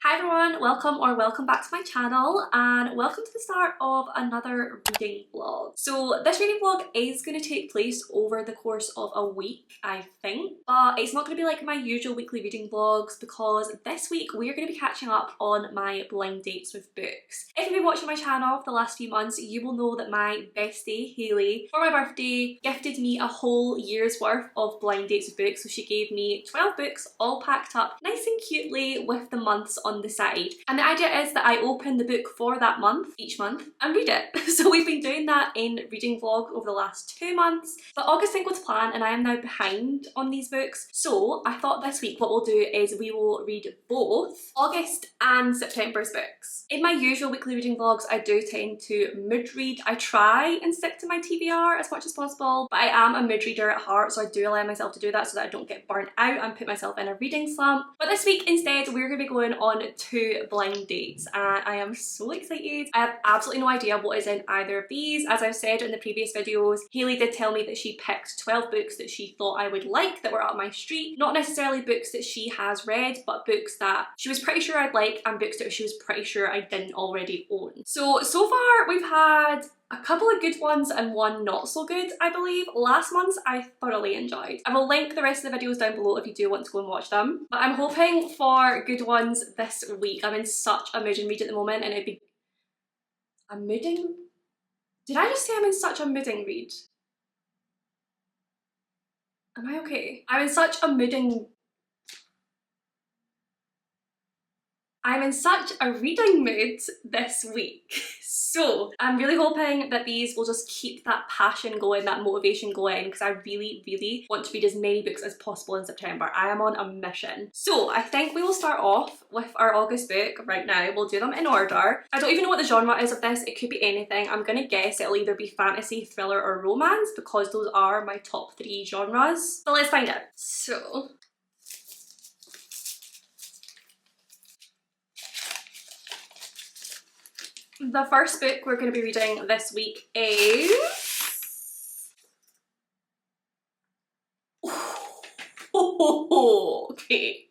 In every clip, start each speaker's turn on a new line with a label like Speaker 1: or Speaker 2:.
Speaker 1: Hi everyone, welcome back to my channel and welcome to the start of another reading vlog. So this reading vlog is going to take place over the course of a week, I think, but it's not going to be like my usual weekly reading vlogs because this week we're going to be catching up on my blind dates with books. If you've been watching my channel for the last few months, you will know that my bestie, Hayley, for my birthday gifted me a whole year's worth of blind dates with books. So she gave me 12 books all packed up nice and cutely with the months on the side, and the idea is that I open the book for that month each month and read it. So we've been doing that in reading vlog over the last 2 months, but August didn't go to plan and I am now behind on these books. So I thought this week what we'll do is we will read both August and September's books. In my usual weekly reading vlogs I do tend to mood read. I try and stick to my TBR as much as possible, but I am a mood reader at heart, so I do allow myself to do that so that I don't get burnt out and put myself in a reading slump. But this week instead we're going to be going on 2 blind dates and I am so excited. I have absolutely no idea what is in either of these. As I've said in the previous videos, Hayley did tell me that she picked 12 books that she thought I would like that were up my street. Not necessarily books that she has read, but books that she was pretty sure I'd like and books that she was pretty sure I didn't already own. So far we've had a couple of good ones and one not so good, I believe. Last month's I thoroughly enjoyed. I will link the rest of the videos down below if you do want to go and watch them. But I'm hoping for good ones this week. I'm in such a mood and read at the moment and it'd be... a mooding? Did I just say I'm in such a mooding read? Am I okay? I'm in such a mooding... I'm in such a reading mood this week. So I'm really hoping that these will just keep that passion going, that motivation going, because I really want to read as many books as possible in September. I am on a mission. So I think we will start off with our August book right now. We'll do them in order. I don't even know what the genre is of this. It could be anything. I'm gonna guess it'll either be fantasy, thriller, or romance because those are my top 3 genres. So let's find out. So... the first book we're going to be reading this week is... okay,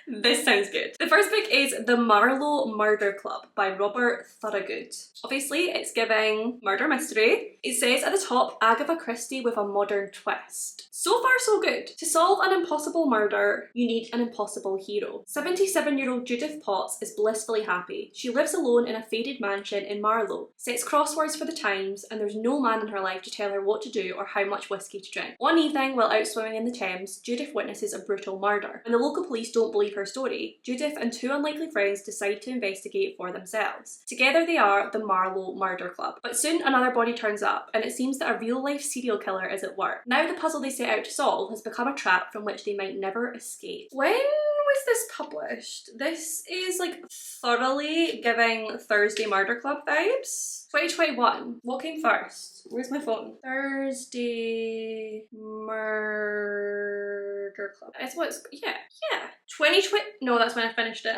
Speaker 1: this sounds good. The first book is The Marlow Murder Club by Robert Thorogood. Obviously it's giving murder mystery. It says at the top, Agatha Christie with a modern twist. So far so good. To solve an impossible murder, you need an impossible hero. 77-year-old Judith Potts is blissfully happy. She lives alone in a faded mansion in Marlow, sets crosswords for the Times, and there's no man in her life to tell her what to do or how much whiskey to drink. One evening, while out swimming in the Thames, Judith witnesses a brutal murder. When the local police don't believe her story, Judith and 2 unlikely friends decide to investigate for themselves. Together they are the Marlow Murder Club. But soon another body turns up, and it seems that a real-life serial killer is at work. Now the puzzle they set out to solve has become a trap from which they might never escape. When was this published? This is like thoroughly giving Thursday Murder Club vibes. 2021. What came first? Where's my phone? Thursday Murder Club. It's what's... yeah. 2020... no, that's when I finished it.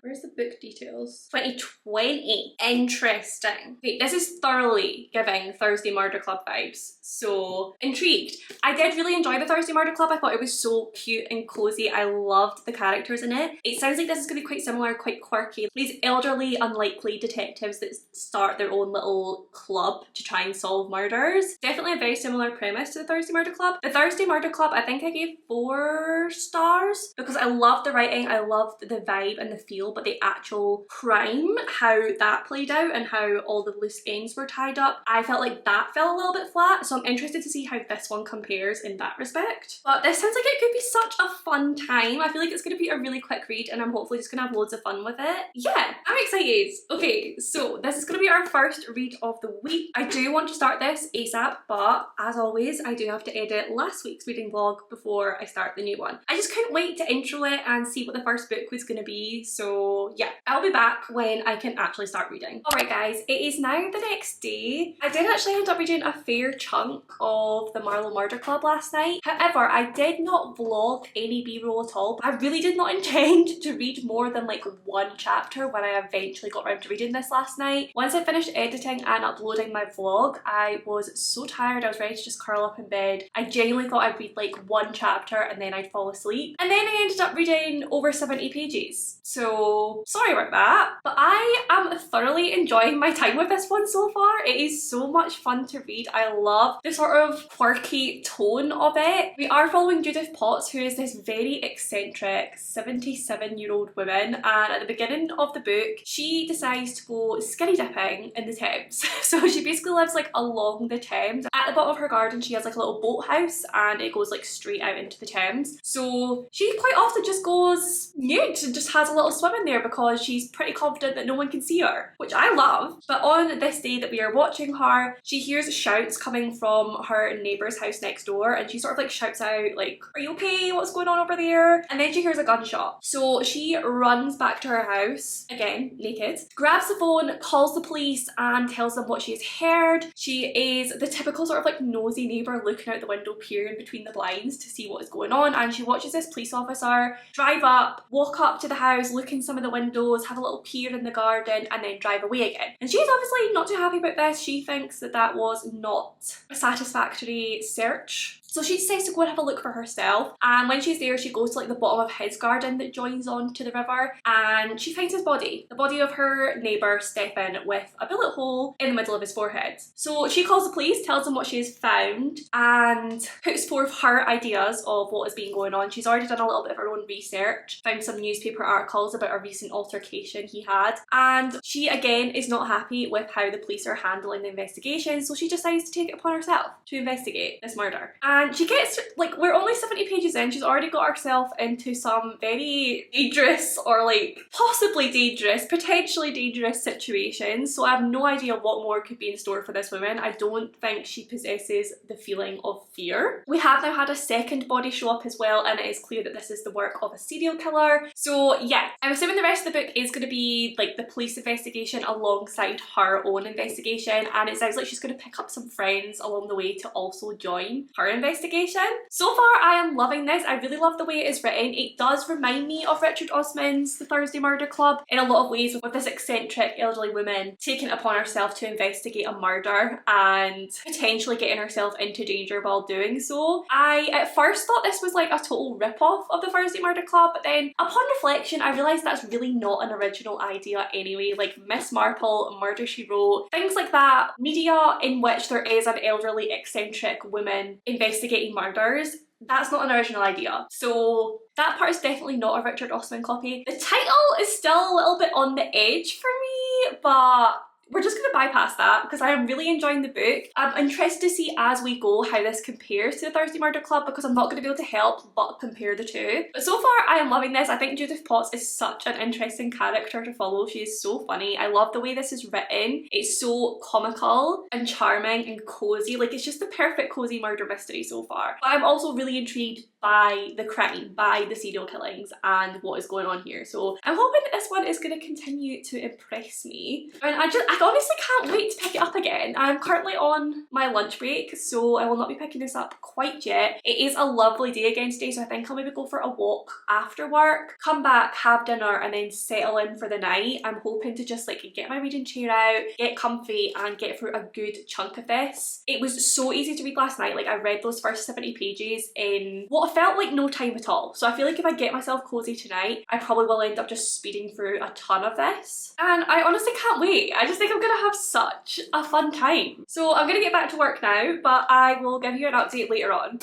Speaker 1: Where's the book details? 2020. Interesting. Wait, this is thoroughly giving Thursday Murder Club vibes. So intrigued. I did really enjoy the Thursday Murder Club. I thought it was so cute and cozy. I loved the characters in it. It sounds like this is going to be quite similar, quite quirky. These elderly, unlikely detectives that start their own little club to try and solve murders. Definitely a very similar premise to the Thursday Murder Club. The Thursday Murder Club, I think I gave 4 stars because I loved the writing, I loved the vibe and the feel, but the actual crime, how that played out and how all the loose ends were tied up, I felt like that fell a little bit flat. So I'm interested to see how this one compares in that respect. But this sounds like it could be such a fun time. I feel like it's going to be a really quick read and I'm hopefully just going to have loads of fun with it. Yeah, I'm excited. Okay, so this is going to be our first read of the week. I do want to start this ASAP, but as always, I do have to edit last week's reading vlog before I start the new one. I just couldn't wait to intro it and see what the first book was going to be. So yeah, I'll be back when I can actually start reading. Alright guys, it is now the next day. I did actually end up reading a fair chunk of the Marlow Murder Club last night. However, I did not vlog any b-roll at all. I really did not intend to read more than like 1 chapter when I eventually got around to reading this last night. Once I finished finished editing and uploading my vlog, I was so tired. I was ready to just curl up in bed. I genuinely thought I'd read like one chapter and then I'd fall asleep. And then I ended up reading over 70 pages. So sorry about that. But I am thoroughly enjoying my time with this one so far. It is so much fun to read. I love the sort of quirky tone of it. We are following Judith Potts, who is this very eccentric 77-year-old woman, and at the beginning of the book she decides to go skinny dipping in the Thames. So she basically lives like along the Thames. At the bottom of her garden she has like a little boathouse and it goes like straight out into the Thames. So she quite often just goes nude and just has a little swim in there because she's pretty confident that no one can see her, which I love. But on this day that we are watching her, she hears shouts coming from her neighbour's house next door, and she sort of like shouts out like, "Are you okay? What's going on over there?" And then she hears a gunshot. So she runs back to her house, again naked, grabs the phone, calls the police and tells them what she has heard. She is the typical sort of like nosy neighbour looking out the window, peering between the blinds to see what is going on, and she watches this police officer drive up, walk up to the house, look in some of the windows, have a little peer in the garden and then drive away again. And she's obviously not too happy about this. She thinks that that was not a satisfactory search. So she decides to go and have a look for herself, and when she's there she goes to like the bottom of his garden that joins on to the river, and she finds his body, the body of her neighbour Stefan, with a bullet hole in the middle of his forehead. So she calls the police, tells them what she has found and puts forth her ideas of what has been going on. She's already done a little bit of her own research, found some newspaper articles about a recent altercation he had, and she again is not happy with how the police are handling the investigation, so she decides to take it upon herself to investigate this murder. And she gets, like, we're only 70 pages in, she's already got herself into some very dangerous or like possibly dangerous, potentially dangerous situations. So I have no idea what more could be in store for this woman. I don't think she possesses the feeling of fear. We have now had a second body show up as well, and it is clear that this is the work of a serial killer. So yeah, I'm assuming the rest of the book is going to be like the police investigation alongside her own investigation, and it sounds like she's going to pick up some friends along the way to also join her investigation. So far I am loving this. I really love the way it is written. It does remind me of Richard Osman's The Thursday Murder Club in a lot of ways, with this eccentric elderly woman taking it upon herself to investigate a murder and potentially getting herself into danger while doing so. I at first thought this was like a total rip-off of The Thursday Murder Club, but then upon reflection I realised that's really not an original idea anyway. Like Miss Marple, Murder She Wrote, things like that, media in which there is an elderly eccentric woman investigating murders, that's not an original idea. So that part is definitely not a Richard Osman copy. The title is still a little bit on the edge for me, but we're just going to bypass that because I am really enjoying the book. I'm interested to see as we go how this compares to The Thursday Murder Club, because I'm not going to be able to help but compare the two. But so far I am loving this. I think Judith Potts is such an interesting character to follow. She is so funny. I love the way this is written. It's so comical and charming and cozy. Like, it's just the perfect cozy murder mystery so far. But I'm also really intrigued by the crime, by the serial killings and what is going on here. So I'm hoping that this one is going to continue to impress me. And I honestly can't wait to pick it up again. I'm currently on my lunch break, so I will not be picking this up quite yet. It is a lovely day again today, so I think I'll maybe go for a walk after work, come back, have dinner and then settle in for the night. I'm hoping to just like get my reading chair out, get comfy and get through a good chunk of this. It was so easy to read last night. Like, I read those first 70 pages in what felt like no time at all. So I feel like if I get myself cozy tonight, I probably will end up just speeding through a ton of this. And I honestly can't wait. I just think I'm gonna have such a fun time. So I'm gonna get back to work now, but I will give you an update later on.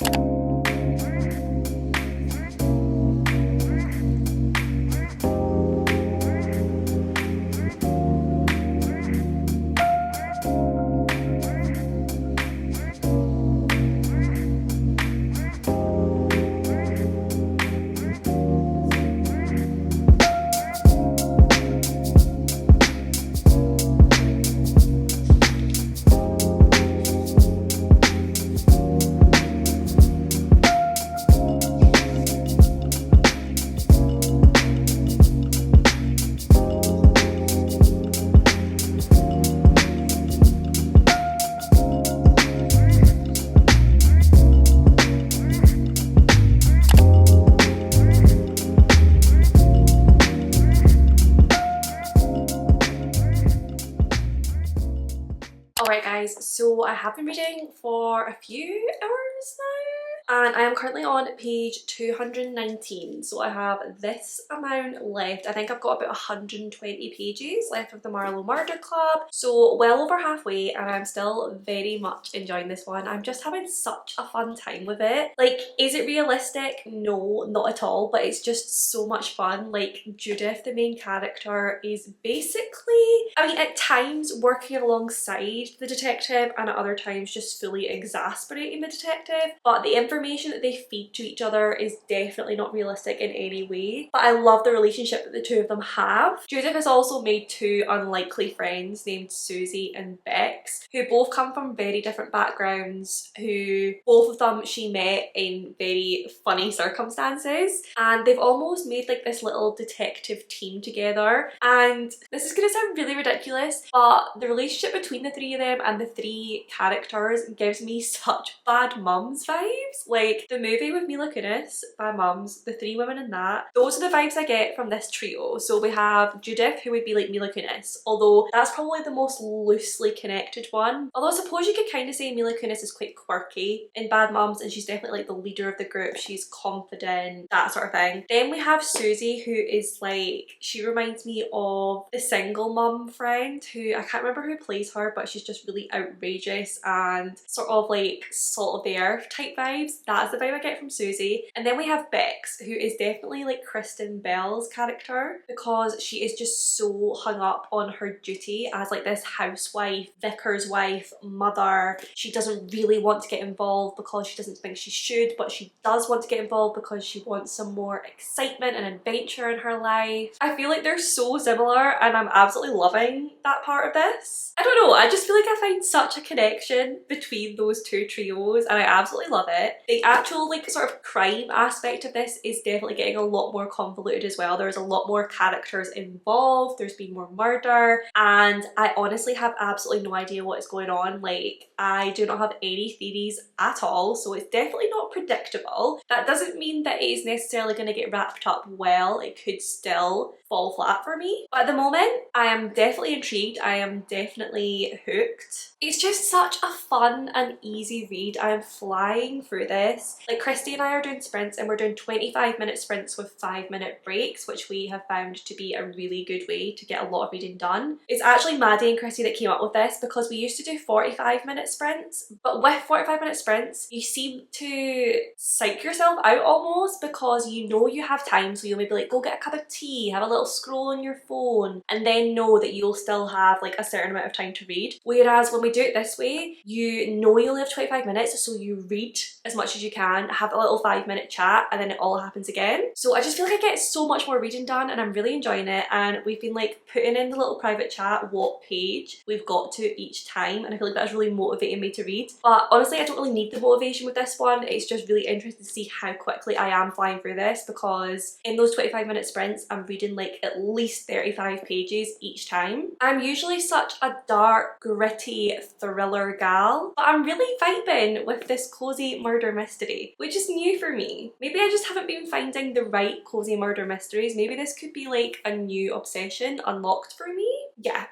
Speaker 1: Alright guys, so I have been reading for a few hours now and I am currently on page 219, so I have this amount left. I think I've got about 120 pages left of the Marlow Murder Club, so well over halfway, and I'm still very much enjoying this one. I'm just having such a fun time with it. Like, is it realistic? No, not at all, but it's just so much fun. Like, Judith, the main character, is basically, I mean, at times working alongside the detective and at other times just fully exasperating the detective, but the information that they feed to each other is definitely not realistic in any way. But I love the relationship that the two of them have. Judith has also made two unlikely friends named Susie and Bex, who both come from very different backgrounds, who both of them she met in very funny circumstances, and they've almost made like this little detective team together. And this is gonna sound really ridiculous, but the relationship between the three of them and the three characters gives me such Bad Mums vibes. Like the movie with Mila Kunis, Bad Mums, the three women in that, those are the vibes I get from this trio. So we have Judith, who would be like Mila Kunis, although that's probably the most loosely connected one. Although I suppose you could kind of say Mila Kunis is quite quirky in Bad Mums, and she's definitely like the leader of the group. She's confident, that sort of thing. Then we have Susie, who is like, she reminds me of the single mum friend who, I can't remember who plays her, but she's just really outrageous and sort of like salt of the earth type vibes. That's the vibe I get from Susie. And then we have Bex, who is definitely like Kristen Bell's character, because she is just so hung up on her duty as like this housewife, vicar's wife, mother. She doesn't really want to get involved because she doesn't think she should, but she does want to get involved because she wants some more excitement and adventure in her life. I feel like they're so similar and I'm absolutely loving that part of this. I don't know, I just feel like I find such a connection between those two trios and I absolutely love it. The actual like sort of crime aspect of this is definitely getting a lot more convoluted as well. There's a lot more characters involved, there's been more murder, and I honestly have absolutely no idea what is going on. Like, I do not have any theories at all, so it's definitely not predictable. That doesn't mean that it is necessarily going to get wrapped up well. It could still fall flat for me. But at the moment, I am definitely intrigued. I am definitely hooked. It's just such a fun and easy read. I am flying through this. Like, Christy and I are doing sprints and we're doing 25-minute sprints with 5-minute breaks, which we have found to be a really good way to get a lot of reading done. It's actually Maddie and Christy that came up with this, because we used to do 45-minute sprints, but with 45-minute sprints, you seem to psych yourself out almost, because you know you have time, so you'll maybe like go get a cup of tea, have a little scroll on your phone, and then know that you'll still have like a certain amount of time to read. Whereas when we do it this way, you know you only have 25 minutes, so you read as much as you can, have a little 5-minute chat, and then it all happens again. So I just feel like I get so much more reading done and I'm really enjoying it. And we've been like putting in the little private chat what page we've got to each time, and I feel like that's really motivating me to read. But honestly, I don't really need the motivation with this one. It's just really interesting to see how quickly I am flying through this, because in those 25-minute sprints I'm reading like at least 35 pages each time. I'm usually such a dark, gritty thriller gal, but I'm really vibing with this cozy murder mystery, which is new for me. Maybe I just haven't been finding the right cozy murder mysteries. Maybe this could be like a new obsession unlocked for me. Yeah.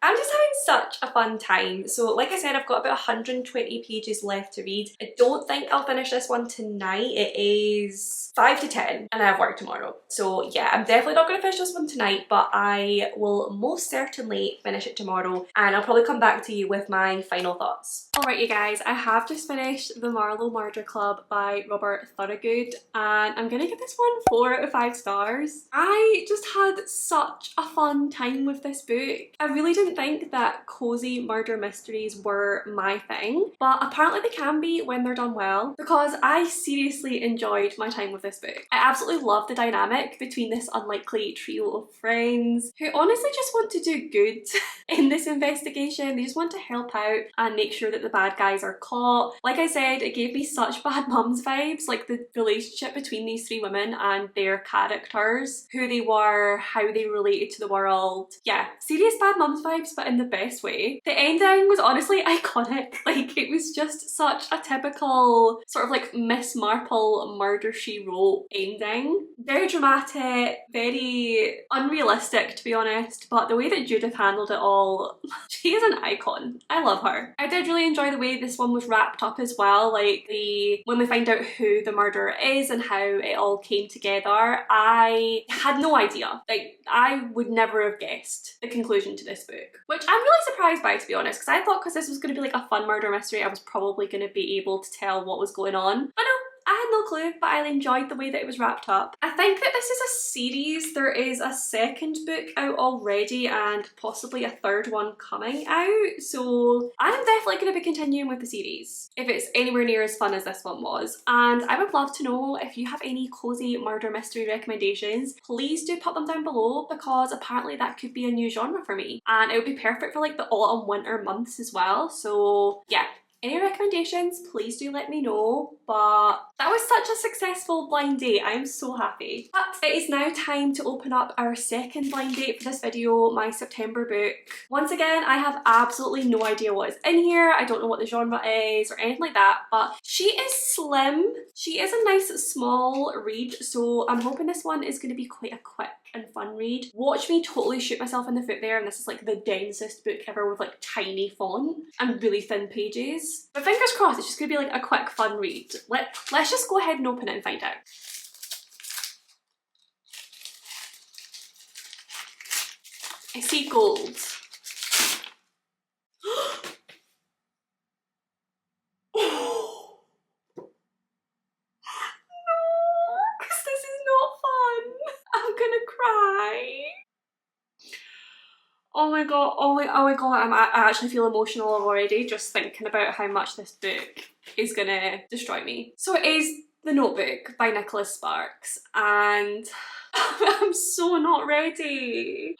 Speaker 1: I'm just having such a fun time. So like I said, I've got about 120 pages left to read. I don't think I'll finish this one tonight. It is 5 to 10 and I have work tomorrow. So yeah, I'm definitely not going to finish this one tonight, but I will most certainly finish it tomorrow, and I'll probably come back to you with my final thoughts. Alright you guys, I have just finished The Marlow Murder Club by Robert Thorogood, and I'm gonna give this one 4 out of 5 stars. I just had such a fun time with this book. I really didn't think that cozy murder mysteries were my thing, but apparently they can be when they're done well, because I seriously enjoyed my time with this book. I absolutely love the dynamic between this unlikely trio of friends who honestly just want to do good in this investigation. They just want to help out and make sure that the bad guys are caught. Like I said, it gave me such Bad Mums vibes, like the relationship between these three women and their characters, who they were, how they related to the world. Yeah, serious Bad Mums vibes vibes, but in the best way. The ending was honestly iconic. Like, it was just such a typical sort of like Miss Marple Murder She Wrote ending. Very dramatic, very unrealistic to be honest, but the way that Judith handled it all, she is an icon. I love her. I did really enjoy the way this one was wrapped up as well, like when we find out who the murderer is and how it all came together. I had no idea. Like, I would never have guessed the conclusion to this book, which I'm really surprised by, to be honest, because I thought because this was going to be like a fun murder mystery, I was probably going to be able to tell what was going on. But no, I had no clue, but I enjoyed the way that it was wrapped up. I think that this is a series. There is a second book out already and possibly a third one coming out, so I'm definitely going to be continuing with the series if it's anywhere near as fun as this one was. And I would love to know if you have any cozy murder mystery recommendations. Please do put them down below, because apparently that could be a new genre for me and it would be perfect for like the autumn winter months as well. So yeah, any recommendations, please do let me know. But that was such a successful blind date. I am so happy. But it is now time to open up our second blind date for this video, my September book. Once again, I have absolutely no idea what is in here. I don't know what the genre is or anything like that, but she is slim. She is a nice small read, so I'm hoping this one is going to be quite a quick and fun read. Watch me totally shoot myself in the foot there, and this is like the densest book ever with like tiny font and really thin pages. But fingers crossed, it's just gonna be like a quick fun read. Let's just go ahead and open it and find out. I see gold. Oh my god, oh my god, I actually feel emotional already just thinking about how much this book is gonna destroy me. So it is The Notebook by Nicholas Sparks, and I'm so not ready.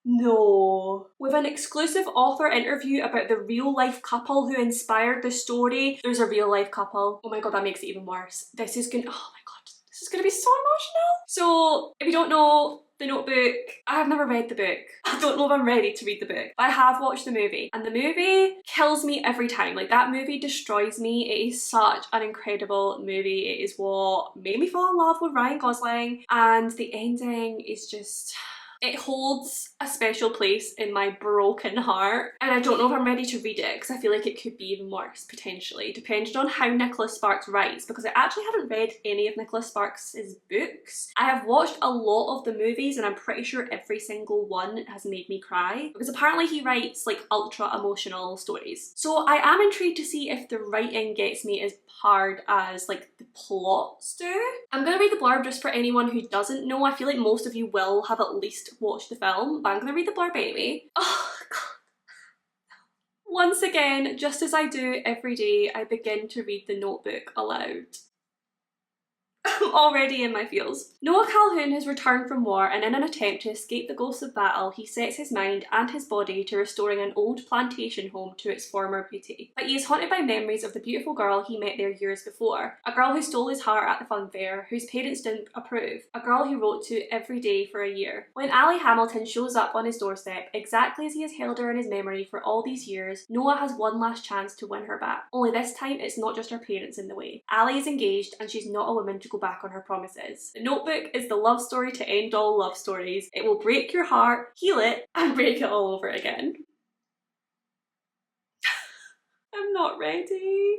Speaker 1: No. With an exclusive author interview about the real life couple who inspired the story. There's a real life couple. Oh my god, that makes it even worse. This is gonna, oh my god, this is gonna be so emotional. So if you don't know, The Notebook, I have never read the book. I don't know if I'm ready to read the book. But I have watched the movie, and the movie kills me every time. Like, that movie destroys me. It is such an incredible movie. It is what made me fall in love with Ryan Gosling, and the ending is just... it holds a special place in my broken heart, and I don't know if I'm ready to read it because I feel like it could be even worse potentially, depending on how Nicholas Sparks writes, because I actually haven't read any of Nicholas Sparks' books. I have watched a lot of the movies and I'm pretty sure every single one has made me cry, because apparently he writes like ultra emotional stories. So I am intrigued to see if the writing gets me as hard as like the plots do. I'm gonna read the blurb just for anyone who doesn't know. I feel like most of you will have at least watched the film, but I'm gonna read the blurb anyway. Oh god. Once again, just as I do every day, I begin to read The Notebook aloud. I'm already in my feels. Noah Calhoun has returned from war, and in an attempt to escape the ghosts of battle, he sets his mind and his body to restoring an old plantation home to its former beauty. But he is haunted by memories of the beautiful girl he met there years before, a girl who stole his heart at the fun fair, whose parents didn't approve, a girl he wrote to every day for a year. When Allie Hamilton shows up on his doorstep, exactly as he has held her in his memory for all these years, Noah has one last chance to win her back. Only this time, it's not just her parents in the way. Allie is engaged, and she's not a woman to go back on her promises. The Notebook is the love story to end all love stories. It will break your heart, heal it, and break it all over again. I'm not ready.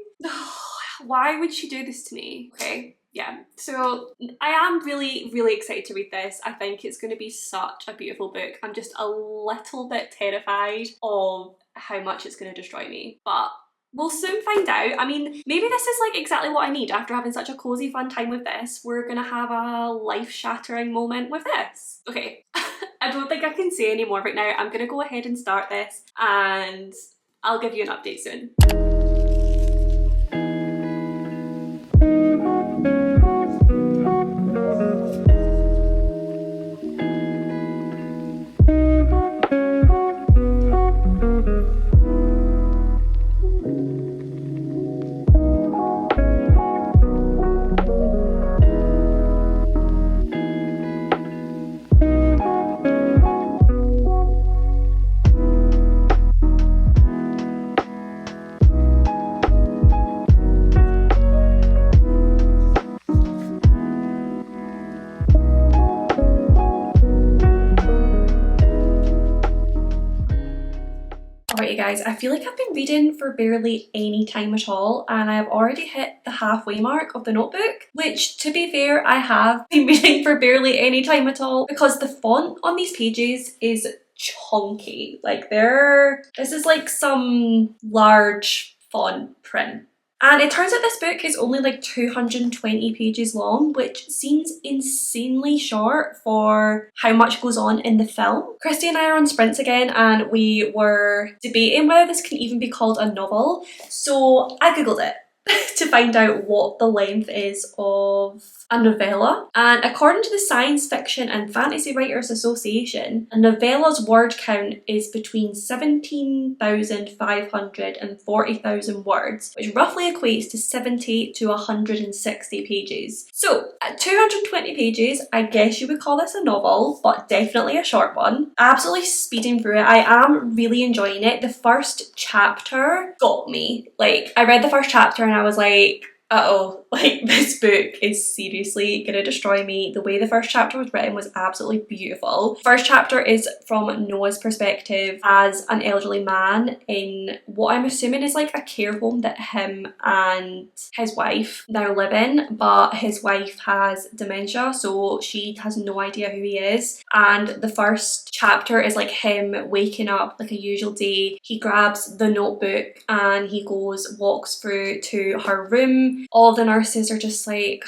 Speaker 1: Why would she do this to me? Okay, yeah. So I am really, really excited to read this. I think it's going to be such a beautiful book. I'm just a little bit terrified of how much it's going to destroy me. But we'll soon find out. I mean, maybe this is like exactly what I need after having such a cozy fun time with this. We're gonna have a life-shattering moment with this. Okay, I don't think I can say any more right now. I'm gonna go ahead and start this and I'll give you an update soon. Right, you guys, I feel like I've been reading for barely any time at all, and I've already hit the halfway mark of the notebook, which, to be fair, I have been reading for barely any time at all because the font on these pages is chunky. Like this is like some large font print. And it turns out this book is only like 220 pages long, which seems insanely short for how much goes on in the film. Christy and I are on sprints again, and we were debating whether this can even be called a novel. So I googled it to find out what the length is of a novella, and according to the Science Fiction and Fantasy Writers Association, a novella's word count is between 17,500 and 40,000 words, which roughly equates to 70 to 160 pages. So at 220 pages, I guess you would call this a novel, but definitely a short one. Absolutely speeding through it. I am really enjoying it. The first chapter got me. Like, I read the first chapter and I was like, uh-oh, like this book is seriously gonna destroy me. The way the first chapter was written was absolutely beautiful. First chapter is from Noah's perspective as an elderly man in what I'm assuming is like a care home that him and his wife now live in, but his wife has dementia, so she has no idea who he is. And the first chapter is like him waking up like a usual day. He grabs the notebook and he walks through to her room. All the nurses are just like,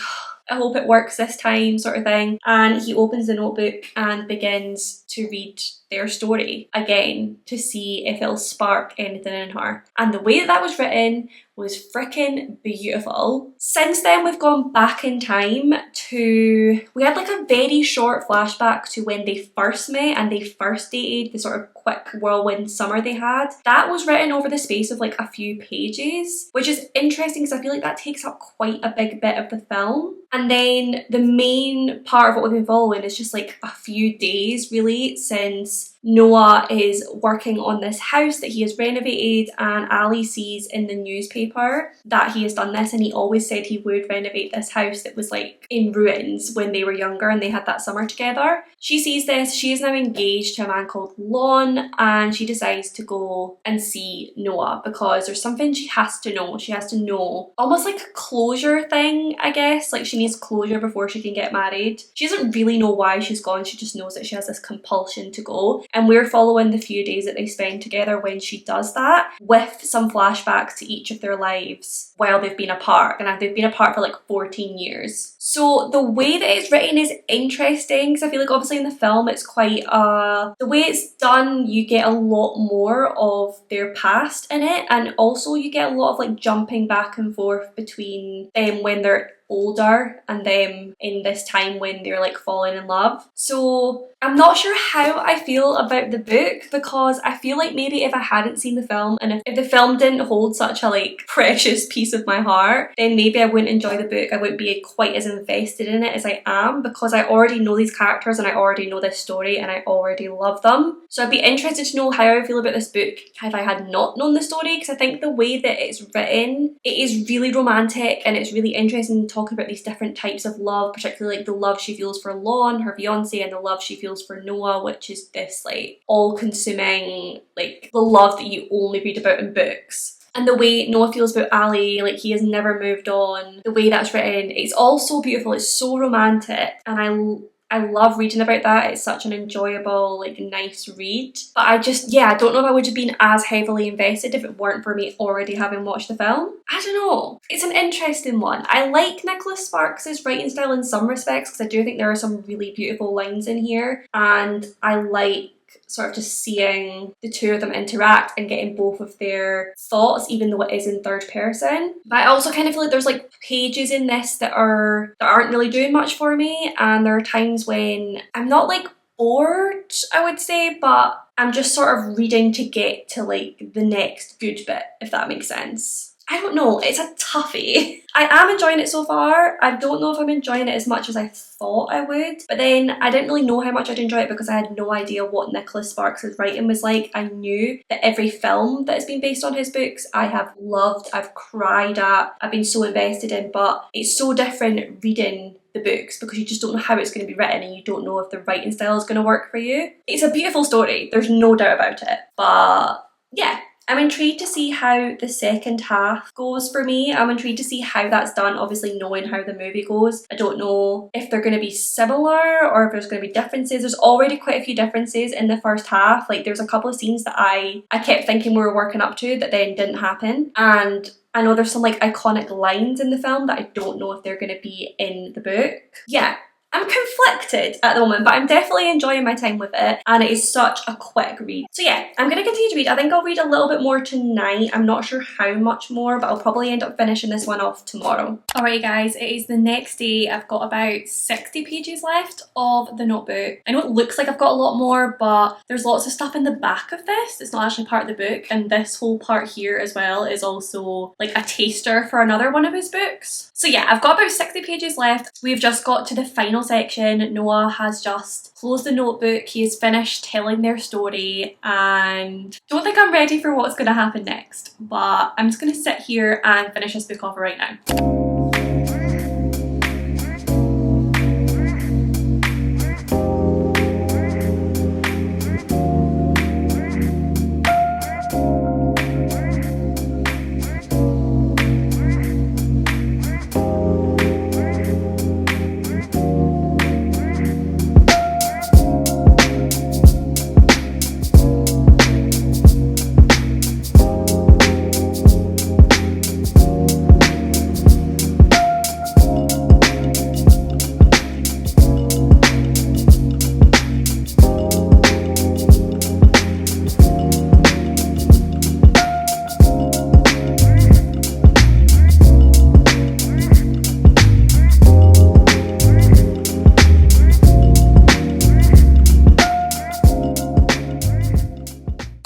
Speaker 1: I hope it works this time, sort of thing. And he opens the notebook and begins to read their story again to see if it'll spark anything in her. And the way that was written was freaking beautiful. Since then, we've gone back in time to, we had like a very short flashback to when they first met and they first dated, the sort of quick whirlwind summer they had. That was written over the space of like a few pages, which is interesting because I feel like that takes up quite a big bit of the film. And then the main part of what we've been following is just like a few days really since Noah is working on this house that he has renovated, and Ali sees in the newspaper that he has done this, and he always said he would renovate this house that was like in ruins when they were younger and they had that summer together. She sees this, she is now engaged to a man called Lon, and she decides to go and see Noah because there's something she has to know. She has to know, almost like a closure thing, I guess. Like she needs closure before she can get married. She doesn't really know why she's gone, she just knows that she has this compulsion to go. And we're following the few days that they spend together when she does that, with some flashbacks to each of their lives while they've been apart. And they've been apart for like 14 years. So the way that it's written is interesting because I feel like obviously in the film it's quite the way it's done, you get a lot more of their past in it, and also you get a lot of like jumping back and forth between them when they're older and them in this time when they're like falling in love. So I'm not sure how I feel about the book because I feel like maybe if I hadn't seen the film and if the film didn't hold such a like precious piece of my heart, then maybe I wouldn't enjoy the book. I wouldn't be quite as invested in it as I am because I already know these characters and I already know this story and I already love them. So I'd be interested to know how I feel about this book if I had not known the story, because I think the way that it's written, it is really romantic and it's really interesting to talk about these different types of love, particularly like the love she feels for Lon, her fiance, and the love she feels for Noah, which is this like all-consuming, like the love that you only read about in books. And the way Noah feels about Ali, like he has never moved on, the way that's written, it's all so beautiful, it's so romantic, and I love reading about that. It's such an enjoyable, like nice read. But I don't know if I would have been as heavily invested if it weren't for me already having watched the film. I don't know. It's an interesting one. I like Nicholas Sparks' writing style in some respects because I do think there are some really beautiful lines in here, and I like sort of just seeing the two of them interact and getting both of their thoughts, even though it is in third person. But I also kind of feel like there's like pages in this that aren't really doing much for me, and there are times when I'm not like bored, I would say, but I'm just sort of reading to get to like the next good bit, if that makes sense. I don't know, it's a toughie. I am enjoying it so far. I don't know if I'm enjoying it as much as I thought I would, but then I didn't really know how much I'd enjoy it because I had no idea what Nicholas Sparks' writing was like. I knew that every film that has been based on his books I have loved, I've cried at, I've been so invested in, but it's so different reading the books because you just don't know how it's going to be written and you don't know if the writing style is going to work for you. It's a beautiful story, there's no doubt about it, but yeah, I'm intrigued to see how the second half goes for me. I'm intrigued to see how that's done, obviously knowing how the movie goes. I don't know if they're going to be similar or if there's going to be differences. There's already quite a few differences in the first half. Like there's a couple of scenes that I kept thinking we were working up to that then didn't happen. And I know there's some like iconic lines in the film that I don't know if they're going to be in the book. Yeah. I'm conflicted at the moment, but I'm definitely enjoying my time with it, and it is such a quick read. So yeah, I'm going to continue to read. I think I'll read a little bit more tonight. I'm not sure how much more, but I'll probably end up finishing this one off tomorrow. Alright guys, it is the next day. I've got about 60 pages left of the notebook. I know it looks like I've got a lot more, but there's lots of stuff in the back of this. It's not actually part of the book, and this whole part here as well is also like a taster for another one of his books. So yeah, I've got about 60 pages left. We've just got to the final section. Noah has just closed the notebook. He has finished telling their story, and don't think I'm ready for what's going to happen next, but I'm just going to sit here and finish this book off right now.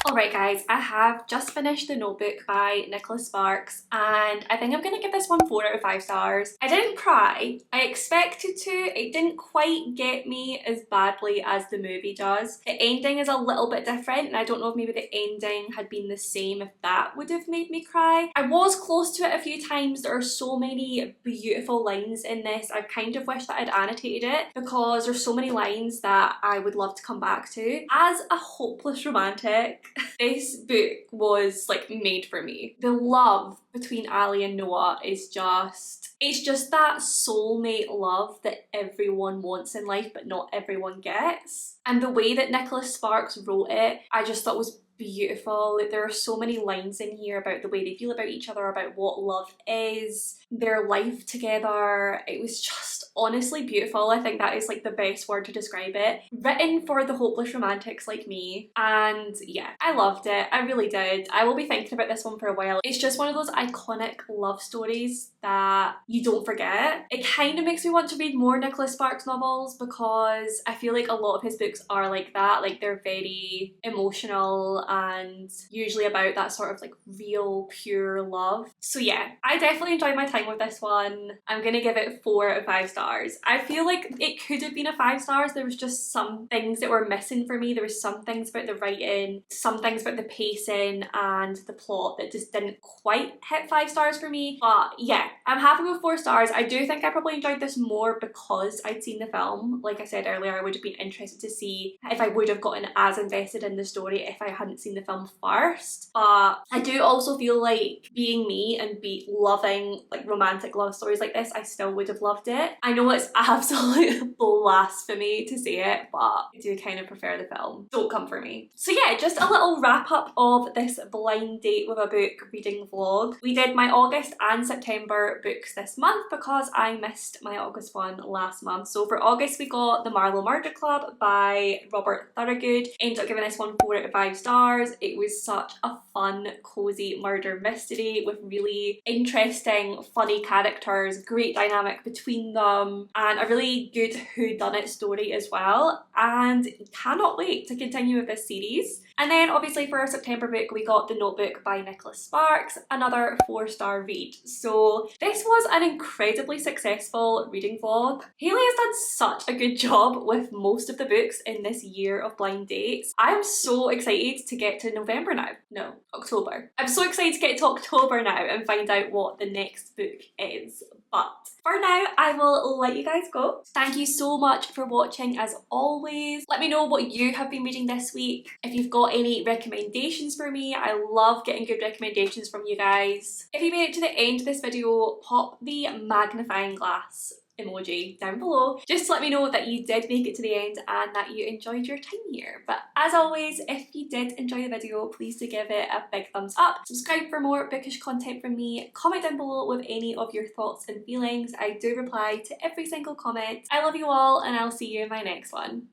Speaker 1: Alright guys, I have just finished The Notebook by Nicholas Sparks, and I think I'm going to give this one 4 out of 5 stars. I didn't cry. I expected to. It didn't quite get me as badly as the movie does. The ending is a little bit different, and I don't know if maybe the ending had been the same, if that would have made me cry. I was close to it a few times. There are so many beautiful lines in this. I kind of wish that I'd annotated it, because there's so many lines that I would love to come back to. As a hopeless romantic, this book was like made for me. The love between Ali and Noah is it's just that soulmate love that everyone wants in life but not everyone gets. And the way that Nicholas Sparks wrote it, I just thought was beautiful. Like, there are so many lines in here about the way they feel about each other, about what love is, their life together. It was just honestly beautiful. I think that is like the best word to describe it. Written for the hopeless romantics like me, and yeah, I loved it. I really did. I will be thinking about this one for a while. It's just one of those iconic love stories that you don't forget. It kind of makes me want to read more Nicholas Sparks novels, because I feel like a lot of his books are like that. Like, they're very emotional and usually about that sort of like real pure love. So yeah, I definitely enjoyed my time with this one. I'm gonna give it 4 out of 5 stars. I feel like it could have been a 5 stars. There was just some things that were missing for me. There was some things about the writing, some things about the pacing and the plot that just didn't quite hit 5 stars for me. But yeah, I'm happy with 4 stars. I do think I probably enjoyed this more because I'd seen the film. Like I said earlier, I would have been interested to see if I would have gotten as invested in the story if I hadn't seen the film first. But I do also feel like, being me and loving like romantic love stories like this, I still would have loved it. I know it's absolute blasphemy to say it, but I do kind of prefer the film. Don't come for me. So yeah, just a little wrap up of this blind date with a book reading vlog. We did my August and September books this month because I missed my August one last month. So for August we got The Marlow Murder Club by Robert Thorogood. Ended up giving this one 4 out of 5 stars. It was such a fun, cozy murder mystery with really interesting, funny characters, great dynamic between them, and a really good whodunit story as well, and cannot wait to continue with this series. And then obviously for our September book we got The Notebook by Nicholas Sparks, another 4-star read. So this was an incredibly successful reading vlog. Hayley has done such a good job with most of the books in this year of blind dates. I am so excited to get to November now. No, October. I'm so excited to get to October now and find out what the next book is. But For now, I will let you guys go. Thank you so much for watching as always. Let me know what you have been reading this week. If you've got any recommendations for me, I love getting good recommendations from you guys. If you made it to the end of this video, pop the magnifying glass emoji down below just to let me know that you did make it to the end and that you enjoyed your time here. But as always, if you did enjoy the video, please do give it a big thumbs up, subscribe for more bookish content from me, comment down below with any of your thoughts and feelings. I do reply to every single comment. I love you all and I'll see you in my next one.